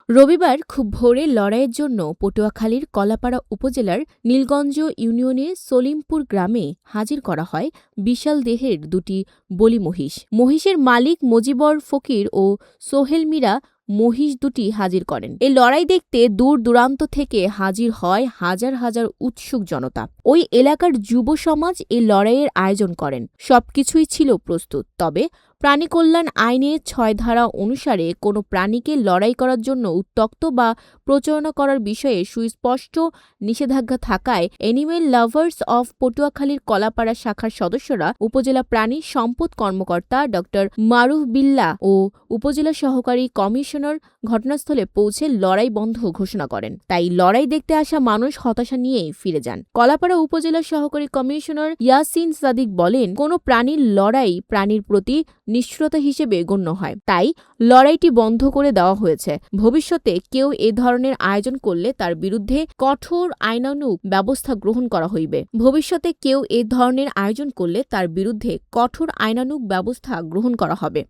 রবিবার খুব ভোরে লড়াইয়ের জন্য পটুয়াখালীর কলাপাড়া উপজেলার নীলগঞ্জ ইউনিয়নের সলিমপুর গ্রামে হাজির করা হয় বিশাল দেহের দুটি বলি মহিষ। মহিষের মালিক মজিবর ফকির ও সোহেল মীরা মহিষ দুটি হাজির করেন। এই লড়াই দেখতে দূর দূরান্ত থেকে হাজির হয় হাজার হাজার উৎসুক জনতা। ওই এলাকার যুব সমাজ এই লড়াইয়ের আয়োজন করেন। সবকিছুই ছিল প্রস্তুত, তবে প্রাণী কল্যাণ আইনের ৬ ধারা অনুসারে কোনো প্রাণীকে লড়াই করার জন্য উত্ত্যক্ত বা প্রচারণা করার বিষয়ে সুস্পষ্ট নিষেধাজ্ঞা থাকায় অ্যানিমেল লাভার্স অফ পটুয়াখালীর কলাপাড়া শাখার সদস্যরা উপজেলা প্রাণী সম্পদ কর্মকর্তা ড মারুফ বিল্লাহ ও উপজেলা সহকারী কমিশনার ঘটনাস্থলে পৌঁছে লড়াই বন্ধ ঘোষণা করেন। তাই লড়াই দেখতে আসা মানুষ হতাশা নিয়েই ফিরে যান। কলাপাড়া উপজেলা সহকারী কমিশনার ইয়াসিন সাদিক বলেন, কোনো প্রাণীর লড়াই প্রাণীর প্রতি নিষ্ঠুরতা হিসেবে গণ্য হয়, তাই লড়াইটি বন্ধ করে দেওয়া হয়েছে। ভবিষ্যতে কেউ এ ধরনের আয়োজন করলে তার বিরুদ্ধে কঠোর আইনানুগ ব্যবস্থা গ্রহণ করা হবে।